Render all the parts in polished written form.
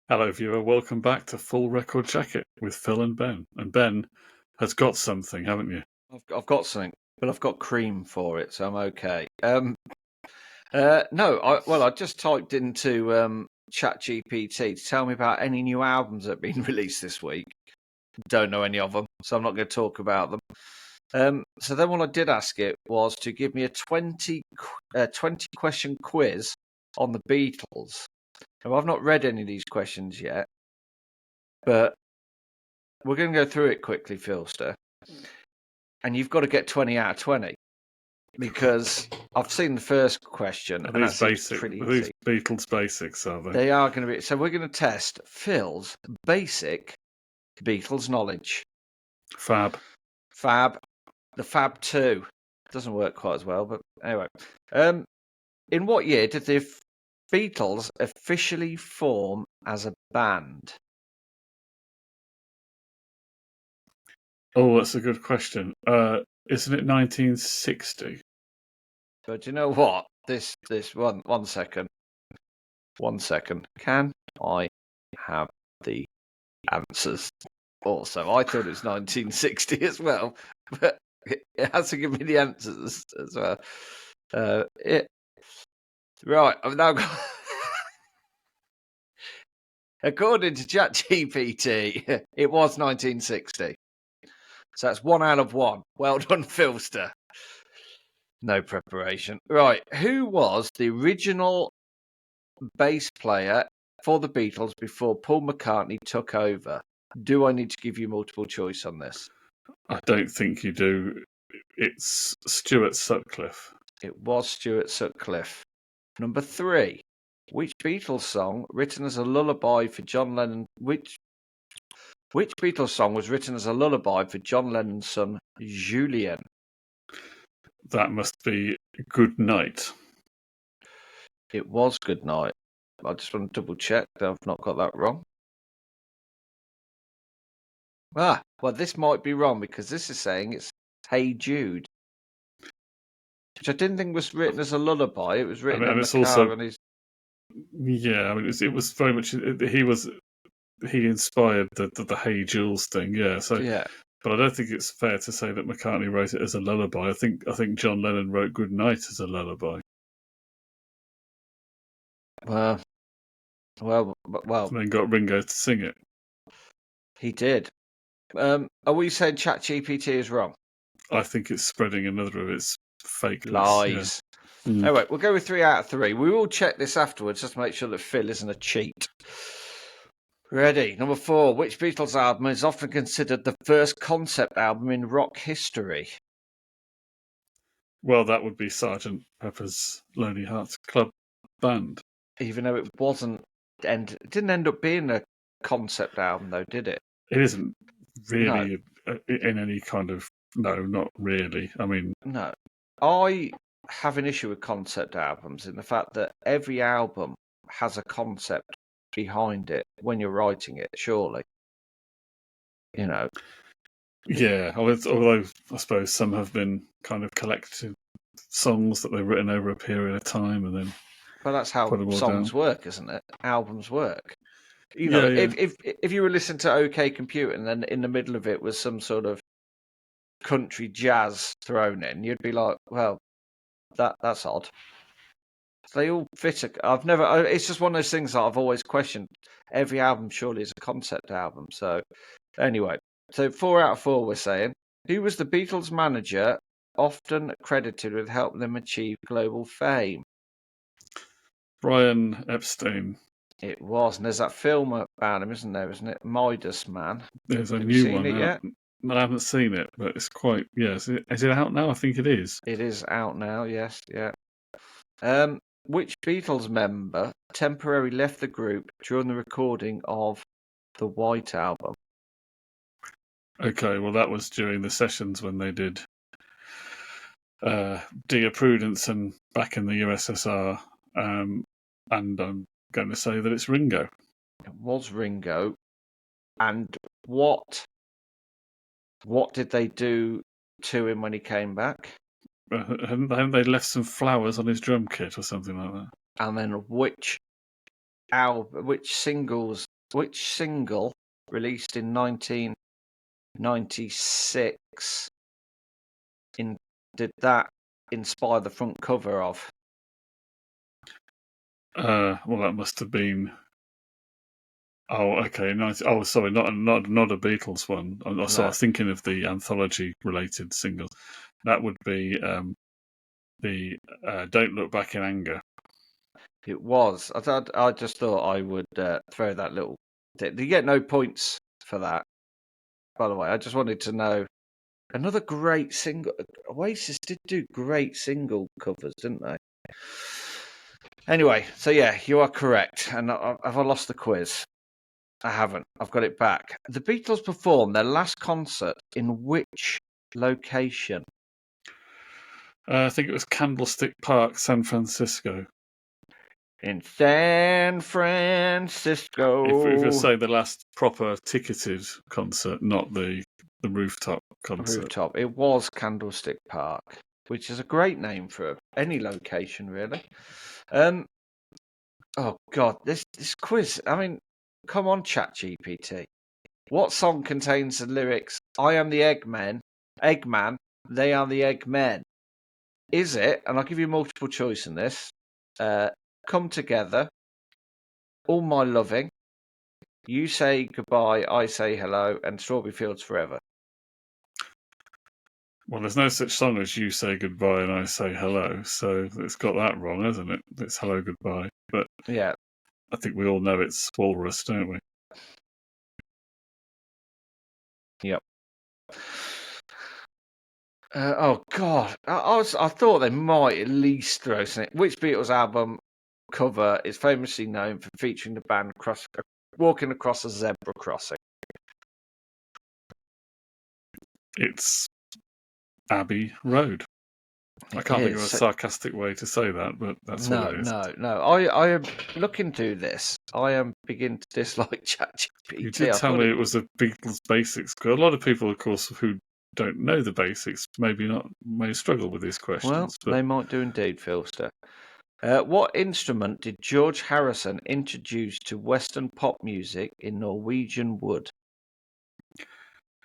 Hello, viewer. Welcome back to Full Record Jacket with Phil and Ben. And Ben has got something, haven't you? I've got something, but I've got cream for it, so I'm okay. I just typed into ChatGPT to tell me about any new albums that have been released this week. Don't know any of them, so I'm not going to talk about them. So then what I did ask it was to give me a 20 question quiz on the Beatles. Now, I've not read any of these questions yet, but we're going to go through it quickly, Philster. And you've got to get 20 out of 20 because I've seen the first question. Are And these basic? pretty Are these easy. Beatles basics? Are they? They are going to be. So we're going to test Phil's basic Beatles knowledge. Fab. The Fab 2 doesn't work quite as well, but anyway. In what year did the Beatles officially form as a band? Oh, that's a good question. Isn't it 1960? But do you know what? This one second. 1 second. Can I have the answers? Also, I thought it was 1960 as well, but it has to give me the answers as well. Right, I've now got. According to ChatGPT, it was 1960. So that's 1 out of 1. Well done, Philster. No preparation. Right, who was the original bass player for the Beatles before Paul McCartney took over? Do I need to give you multiple choice on this? I don't think you do. It's Stuart Sutcliffe. It was Stuart Sutcliffe. Number 3. Which Beatles song written as a lullaby for John Lennon? Which Beatles song was written as a lullaby for John Lennon's son Julian? That must be Good Night. It was Good Night. I just want to double check that I've not got that wrong. Well, this might be wrong because this is saying it's Hey Jude, which I didn't think was written as a lullaby. It was written in the car and he's. Yeah, I mean, it was very much. He inspired the Hey Jules thing. Yeah. So. Yeah. But I don't think it's fair to say that McCartney wrote it as a lullaby. I think John Lennon wrote Good Night as a lullaby. Well. And then got Ringo to sing it. He did. Are we saying ChatGPT is wrong? I think it's spreading another of its fake lies. Yeah. Anyway, we'll go with 3 out of 3. We will check this afterwards just to make sure that Phil isn't a cheat. Ready? Number 4. Which Beatles album is often considered the first concept album in rock history? Well, that would be Sgt. Pepper's Lonely Hearts Club Band. Even though it it didn't end up being a concept album, though, did it? It isn't really in any kind of. No, not really. I mean. No. I have an issue with concept albums in the fact that every album has a concept behind it when you're writing it, surely. You know. Yeah, although I suppose some have been kind of collected songs that they've written over a period of time and then. Well, that's how songs work, isn't it? Albums work. You know, if you were listening to OK Computer and then in the middle of it was some sort of country jazz thrown in, you'd be like, well, that's odd. They all fit. It's just one of those things that I've always questioned. Every album surely is a concept album. So anyway, so 4 out of 4 we're saying. Who was the Beatles manager often credited with helping them achieve global fame? Brian Epstein. It was, and there's that film about him, isn't there? Isn't it Midas Man? There's a new one out. No, I haven't seen it, but it's quite. Yes, is it out now? I think it is. It is out now. Yes, yeah. Which Beatles member temporarily left the group during the recording of the White Album? Okay, well, that was during the sessions when they did Dear Prudence and Back in the USSR, and I'm going to say that it's Ringo. It was Ringo. And what did they do to him when he came back? Haven't they left some flowers on his drum kit or something like that? And then which singles which single released in 1996 did that inspire the front cover of? Well, that must have been. Oh, okay. Nice. Oh, sorry, not a Beatles one. So I was thinking of the anthology-related singles. That would be the "Don't Look Back in Anger." It was. I just thought I would throw that little. You get no points for that, by the way. I just wanted to know. Another great single. Oasis did do great single covers, didn't they? Anyway, so yeah, you are correct. And have I lost the quiz? I haven't. I've got it back. The Beatles performed their last concert in which location? I think it was Candlestick Park, San Francisco. In San Francisco. If you're saying the last proper ticketed concert, not the rooftop concert. Rooftop. It was Candlestick Park, which is a great name for any location, really. Oh God, this quiz. I mean, come on, ChatGPT. What song contains the lyrics "I am the Eggman, they are the Eggmen"? Is it? And I'll give you multiple choice in this. Come Together, All My Loving, You Say Goodbye, I Say Hello, and Strawberry Fields Forever. Well, there's no such song as "You Say Goodbye and I Say Hello," so it's got that wrong, hasn't it? It's "Hello Goodbye," but yeah, I think we all know it's Walrus, don't we? Yep. Oh God, I thought they might at least throw something. Which Beatles album cover is famously known for featuring the band walking across a zebra crossing? It's Abbey Road. I can't think of a sarcastic way to say that, but that's what it is. No. I am looking through this. I am beginning to dislike ChatGPT. You did tell me it was a Beatles basics. A lot of people, of course, who don't know the basics, may struggle with these questions. Well, but they might do indeed, Philster. What instrument did George Harrison introduce to Western pop music in Norwegian wood?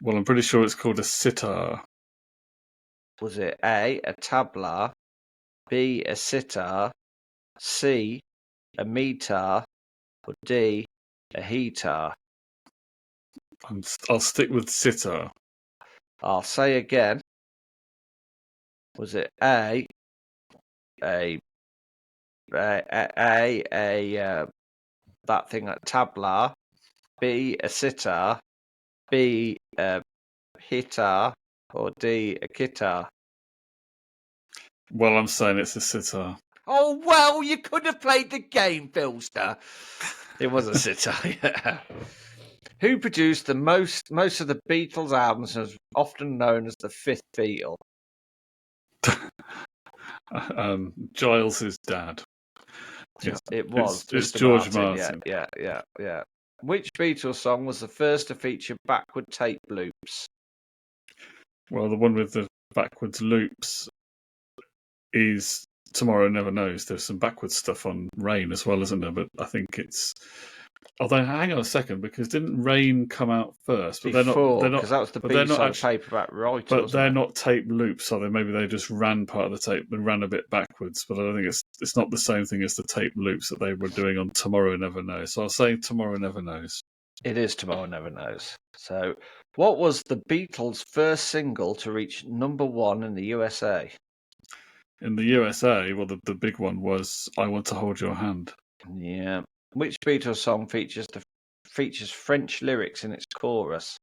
Well, I'm pretty sure it's called a sitar. Was it A, a tabla, B, a sitar, C, a metar, or D, a heatar? I'll stick with sitar. I'll say again. Was it A, that thing at tabla, B, a sitar, B, a hitar, or D, a guitar? Well, I'm saying it's a sitar. Oh, well, you could have played the game, Philster. It was a sitar, yeah. Who produced the most of the Beatles albums and is often known as the fifth Beatle? Giles's dad. It was. It's George Martin. Yeah. Which Beatles song was the first to feature backward tape loops? Well, the one with the backwards loops is Tomorrow Never Knows. There's some backwards stuff on Rain as well, isn't there? But I think it's. Although, hang on a second, because didn't Rain come out first? But Before, because that was the B-side paperback writer. But they're not tape loops, are they? Maybe they just ran part of the tape and ran a bit backwards. But I don't think it's not the same thing as the tape loops that they were doing on Tomorrow Never Knows. So I'll say Tomorrow Never Knows. It is Tomorrow Never Knows. So, what was the Beatles' first single to reach #1 in the USA? In the USA, well, the big one was "I Want to Hold Your Hand." Yeah. Which Beatles song features French lyrics in its chorus?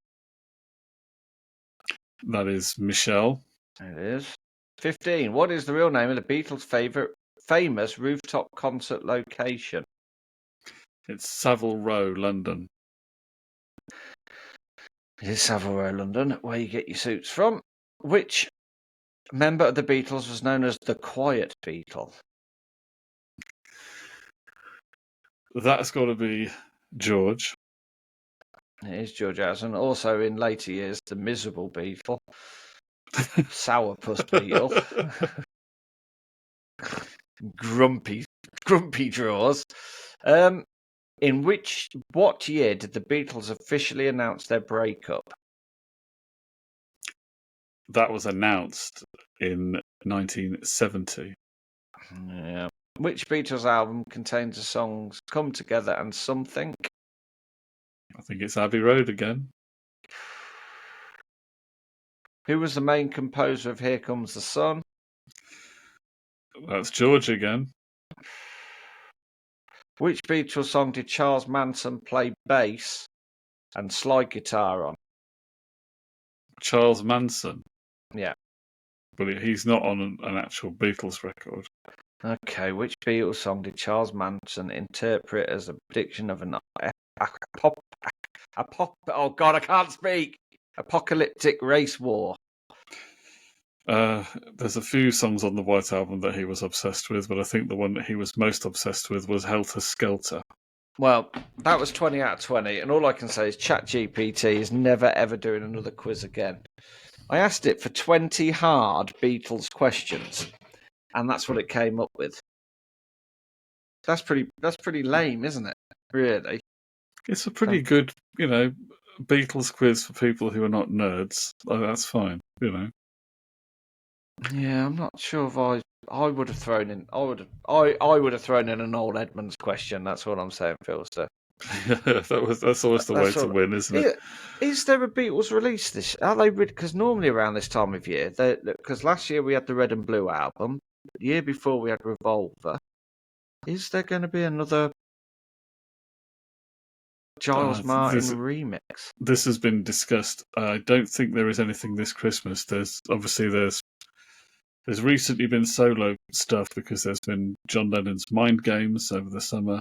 That is Michelle. It is. 15. What is the real name of the Beatles' famous rooftop concert location? It's Savile Row, London. It is Savile Row, London, where you get your suits from. Which member of the Beatles was known as the Quiet Beatle? That's got to be George. It is George Harrison. Also, in later years, the Miserable Beatle. Sourpuss Beatle. Grumpy drawers. What year did the Beatles officially announce their breakup? That was announced in 1970. Yeah. Which Beatles album contains the songs "Come Together" and "Something"? I think it's Abbey Road again. Who was the main composer of "Here Comes the Sun"? That's George again. Which Beatles song did Charles Manson play bass and slide guitar on? Charles Manson. Yeah. But he's not on an actual Beatles record. Okay, which Beatles song did Charles Manson interpret as a prediction of an oh God, I can't speak. Apocalyptic race war? There's a few songs on the White Album that he was obsessed with, but I think the one that he was most obsessed with was Helter Skelter. Well, that was 20 out of 20, and all I can say is ChatGPT is never ever doing another quiz again. I asked it for 20 hard Beatles questions, and that's what it came up with. That's pretty lame, isn't it? Really? It's a pretty good, Beatles quiz for people who are not nerds. That's fine, Yeah, I'm not sure if I would have thrown in. I would have thrown in an old Edmonds question. That's what I'm saying, Phil. So that's always the way to win, isn't it? Is there a Beatles release this? Are they? Because normally around this time of year, because last year we had the Red and Blue album, the year before we had Revolver. Is there going to be another Giles Martin remix? This has been discussed. I don't think there is anything this Christmas. There's recently been solo stuff because there's been John Lennon's Mind Games over the summer.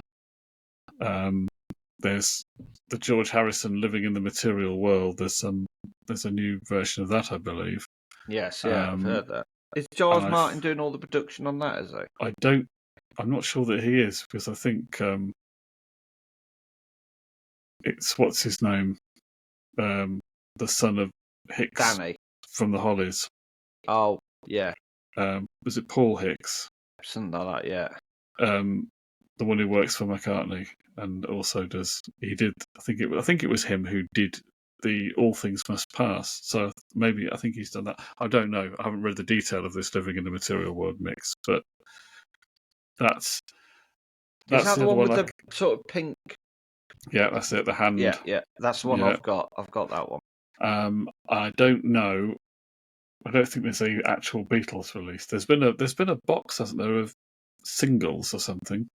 There's the George Harrison Living in the Material World. There's a new version of that, I believe. Yes, yeah, I've heard that. Is Giles Martin doing all the production on that, is he? I'm not sure that he is, because I think it's what's his name? The son of Hicks, Danny from the Hollies. Oh, yeah. Was it Paul Hicks? Something like that, yeah. The one who works for McCartney and also I think it was him who did the All Things Must Pass. So maybe I think he's done that. I don't know. I haven't read the detail of this Living in the Material World mix, but that's is that the one with the sort of pink? Yeah, that's it. The hand. Yeah. That's the one I've got. I've got that one. I don't know. I don't think there's a actual Beatles release. There's been a box, hasn't there, of singles or something?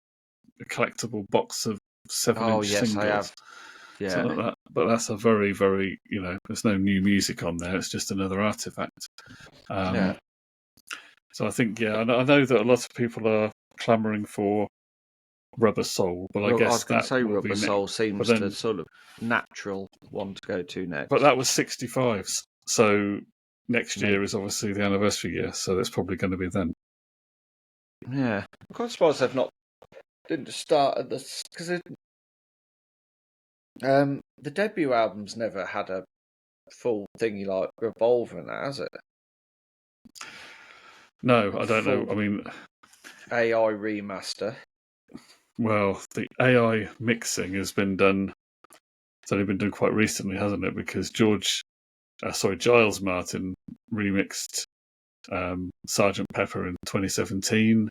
A collectible box of 7-inch singles. I have. Yeah. Something like that. But that's a very, very, there's no new music on there. It's just another artifact. Yeah. So I think, I know that a lot of people are clamouring for Rubber Soul, but I guess I was going to say Rubber Soul seems the sort of natural one to go to next. But that was 65, so next year is obviously the anniversary year, so that's probably going to be then. Yeah, I'm quite surprised they've didn't start at this, because the debut album's never had a full thingy like Revolver in that, has it? No, I don't know. I mean, AI remaster. Well, the AI mixing has been done. It's only been done quite recently, hasn't it? Because Giles Martin remixed Sgt. Pepper in 2017,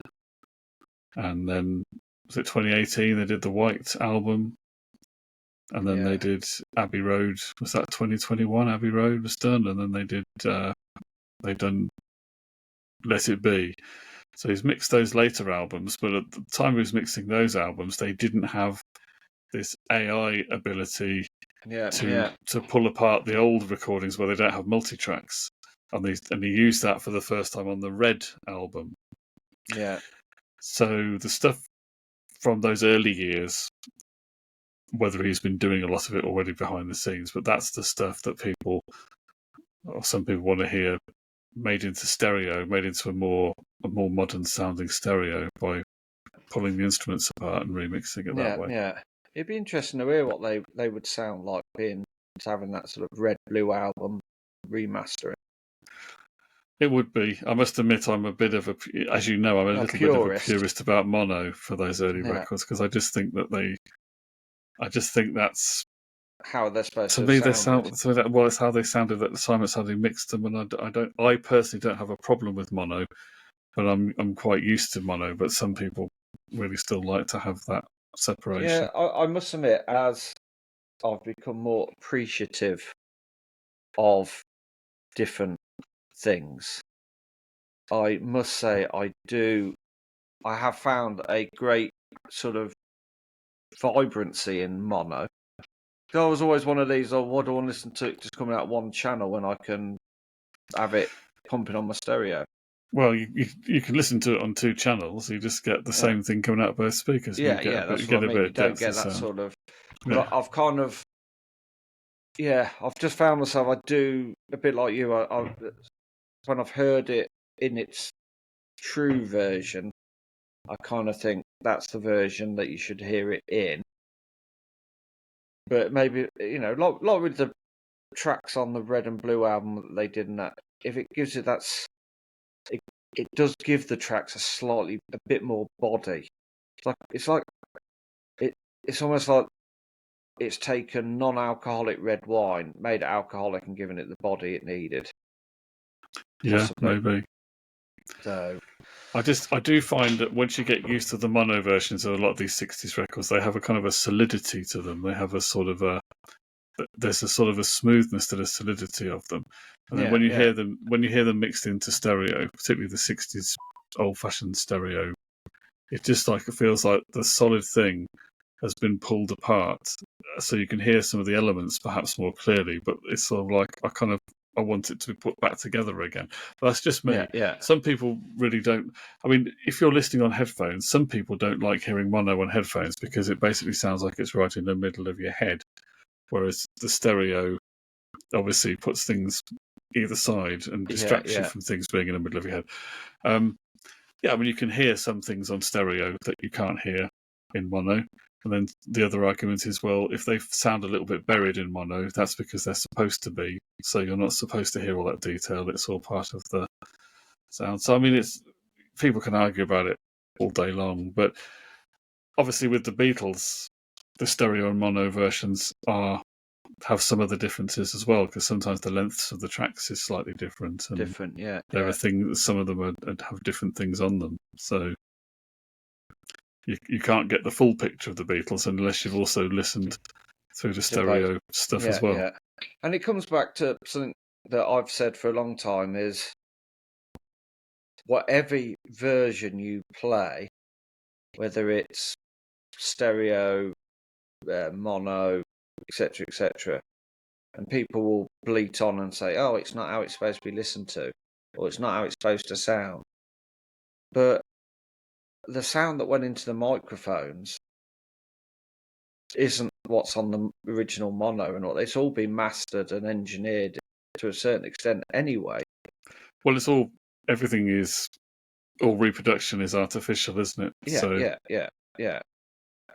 and then was it 2018? They did the White album, and then they did Abbey Road. Was that 2021? Abbey Road was done, and then they've done Let It Be. So he's mixed those later albums, but at the time he was mixing those albums, they didn't have this AI ability to pull apart the old recordings where they don't have multi-tracks. And he used that for the first time on the Red album. Yeah. So the stuff from those early years, whether he's been doing a lot of it already behind the scenes, but that's the stuff that some people want to hear made into stereo, made into a more modern sounding stereo by pulling the instruments apart and remixing it that way. Yeah, it'd be interesting to hear what they would sound like having that sort of Red Blue album remastering. It would be. I must admit, I'm a bit of as you know, I'm a little bit of a purist about mono for those early records, because I just think that I just think that's how they're supposed to to me have they sounded. sound so that well, it's how they sounded at the time. It's how they mixed them, and I personally don't have a problem with mono, but I'm quite used to mono. But some people really still like to have that separation. Yeah, I must admit, as I've become more appreciative of different things, I must say I have found a great sort of vibrancy in mono. I was always one of these, oh, what do I want to listen to? Just coming out one channel when I can have it pumping on my stereo. Well, you can listen to it on two channels. You just get the Yeah, same thing coming out both speakers, and yeah, you that's what get I a mean. bit You of don't depth get of that sound. sort of. Yeah. But I've kind of, yeah, I've just found myself. I do a bit like you. When I've heard it in its true version, I kind of think that's the version that you should hear it in. But maybe like with the tracks on the Red and Blue album that they did, and that if it gives it it, it does give the tracks a bit more body. It, it's almost like it's taken non-alcoholic red wine, made it alcoholic, and given it the body it needed. Yeah, Possibly. maybe. So I do find that once you get used to the mono versions of a lot of these '60s records, they have a kind of a solidity to them. They have a sort of there's a sort of a smoothness to the solidity of them. And then yeah, yeah, when you hear them mixed into stereo, particularly the '60s old-fashioned stereo, it just like it feels like the solid thing has been pulled apart, so you can hear some of the elements perhaps more clearly. But it's sort of like I want it to be put back together again. But that's just yeah, me. yeah, Some people really don't. I mean, if you're listening on headphones, some people don't like hearing mono on headphones because it basically sounds like it's right in the middle of your head, whereas the stereo obviously puts things either side and yeah, distracts you yeah. from things being in the middle of your head. Um, yeah, I mean, you can hear some things on stereo that you can't hear in mono. And then the other argument is, well, if they sound a little bit buried in mono, that's because they're supposed to be. So you're not supposed to hear all that detail. It's all part of the sound. So, I mean, it's people can argue about it all day long. But obviously with the Beatles, the stereo and mono versions have some of the differences as well, because sometimes the lengths of the tracks is slightly different. And Different, yeah, there are yeah. things, some of them have different things on them. So you can't get the full picture of the Beatles unless you've also listened through the To both, stereo stuff yeah, as well. yeah. And it comes back to something that I've said for a long time is whatever version you play, whether it's stereo, mono, etc., etc., and people will bleat on and say, "Oh, it's not how it's supposed to be listened to, or it's not how it's supposed to sound." But the sound that went into the microphones isn't what's on the original mono, and all. It's all been mastered and engineered to a certain extent anyway. Well, everything is, all reproduction is artificial, isn't it? Yeah, So yeah, yeah, yeah.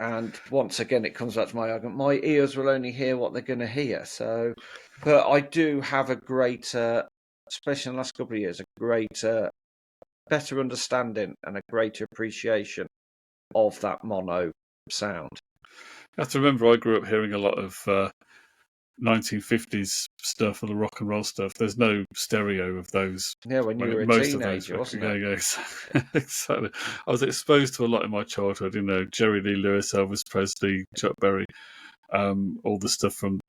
And once again, it comes back to my argument. My ears will only hear what they're going to hear. So, but I do have a greater, especially in the last couple of years, a greater, better understanding and a greater appreciation of that mono sound. you have to remember, I grew up hearing a lot of 1950s stuff, or the rock and roll stuff. There's no stereo of those. Yeah, when you were a Most of those teenager, records, wasn't yeah, it? yeah, exactly. I was exposed to a lot in my childhood. Jerry Lee Lewis, Elvis Presley, Chuck Berry, all the stuff from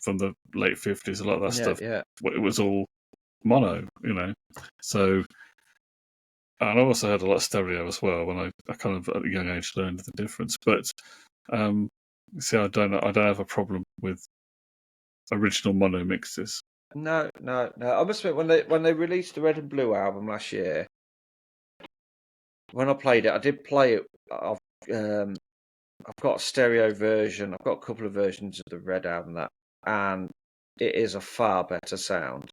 the late '50s. A lot of that Yeah, stuff, yeah. it was all mono. So. And I also had a lot of stereo as well when I kind of at a young age learned the difference. But see, I don't have a problem with original mono mixes. No, no, no. I must admit, when they released the Red and Blue album last year, when I played it, I did play it. I've got a stereo version. I've got a couple of versions of the Red album and it is a far better sound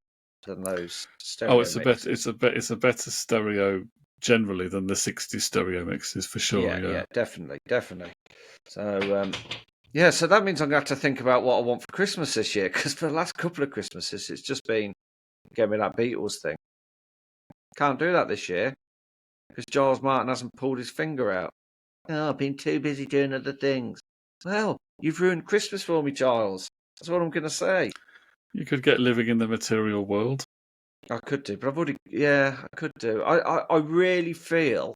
than those Oh, stereo mixes. it's a better stereo generally than the '60s stereo mixes for sure. Yeah, Yeah. yeah, definitely, definitely. So, yeah, so that means I'm going to have to think about what I want for Christmas this year because for the last couple of Christmases, it's just been get me that Beatles thing. Can't do that this year because Giles Martin hasn't pulled his finger out. Oh, I've been too busy doing other things. Well, You've ruined Christmas for me, Giles. That's what I'm going to say. You could get living in the material world. I could do, but I've already. Yeah, I could do. I really feel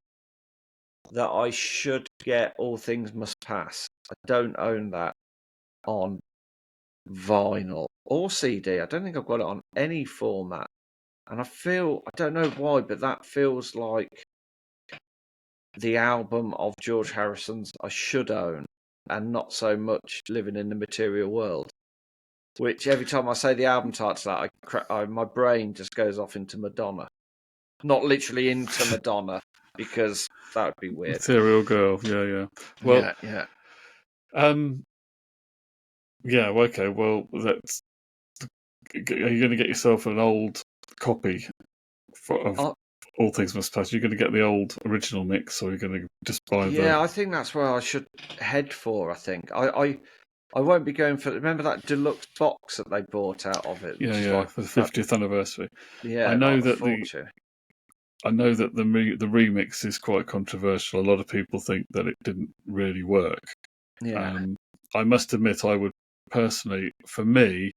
that I should get All Things Must Pass. I don't own that on vinyl or CD. I don't think I've got it on any format. And I don't know why, but that feels like the album of George Harrison's I should own, and not so much Living in the Material World. Which every time I say the album title, my brain just goes off into Madonna. Not literally into Madonna, because that would be weird. Material Girl, yeah. Well, yeah. Yeah, okay, well, that's... Are you going to get yourself an old copy of All Things Must Pass? You're going to get the old original mix, or you're going to just buy Yeah, I think that's where I should head for, I think. I won't be going for... Remember that deluxe box that they bought out of it? Yeah, for the 50th anniversary. Yeah, I know like that fortune. I know that the remix is quite controversial. A lot of people think that it didn't really work. Yeah. I must admit, I would personally, for me,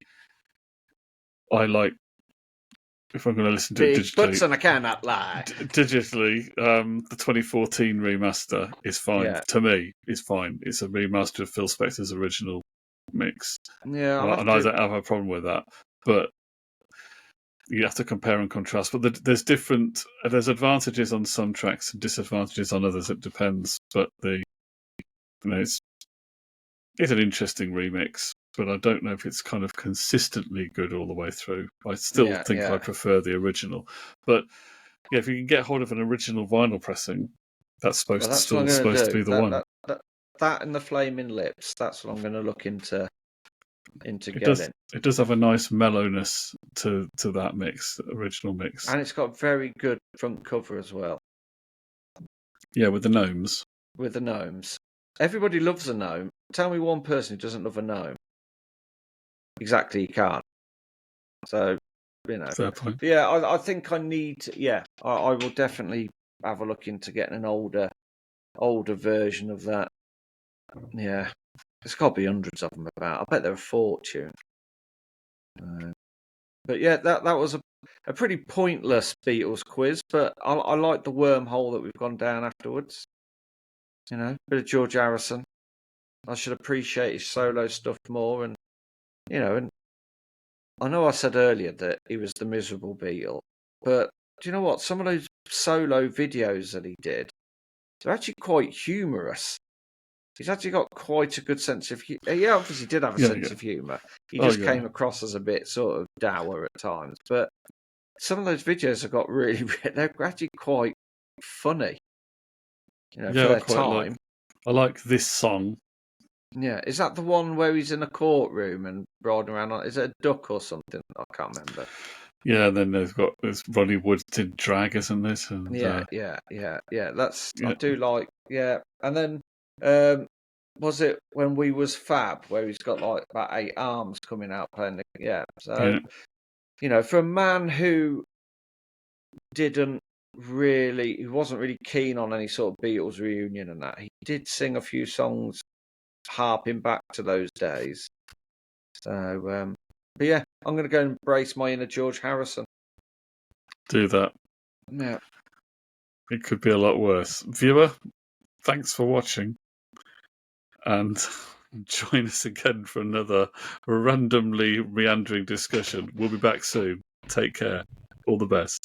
I like, if I'm going to listen to it digitally, butts and I cannot lie. Digitally, the 2014 remaster is fine. Yeah. To me, it's fine. It's a remaster of Phil Spector's original mix. Yeah, and I don't have a problem with that. But you have to compare and contrast. But there's advantages on some tracks and disadvantages on others. It depends. But it's an interesting remix. But I don't know if it's kind of consistently good all the way through. I still think I prefer the original. But yeah, if you can get hold of an original vinyl pressing, that's supposed to be the one. That and the Flaming Lips. That's what I'm going to look into getting. It does have a nice mellowness to that mix, original mix, and it's got very good front cover as well. Yeah, with the gnomes. Everybody loves a gnome. Tell me one person who doesn't love a gnome. Exactly, you can't. So, Fair point. But yeah, I think I need. I will definitely have a look into getting an older version of that. Yeah, there's got to be hundreds of them about. I bet they're a fortune. But yeah, that was a pretty pointless Beatles quiz, but I like the wormhole that we've gone down afterwards. Bit of George Harrison. I should appreciate his solo stuff more, and and I know I said earlier that he was the miserable Beatle, but do you know what? Some of those solo videos that he did, they're actually quite humorous. He's actually got quite a good sense of humour. He obviously did have a sense of humour. He just came across as a bit sort of dour at times. But some of those videos have got they're actually quite funny. For their time. I like this song. Yeah, is that the one where he's in a courtroom and riding around is it a duck or something? I can't remember. Yeah, and then there's Ronnie Wood in drag, isn't it? And, yeah. That's I do like. Yeah, and then was it when we was Fab where he's got like about 8 arms coming out playing the So for a man who wasn't really keen on any sort of Beatles reunion and that, he did sing a few songs harping back to those days. So, but yeah, I'm going to go and embrace my inner George Harrison. Do that. Yeah. It could be a lot worse. Viewer, thanks for watching. And join us again for another randomly meandering discussion. We'll be back soon. Take care. All the best.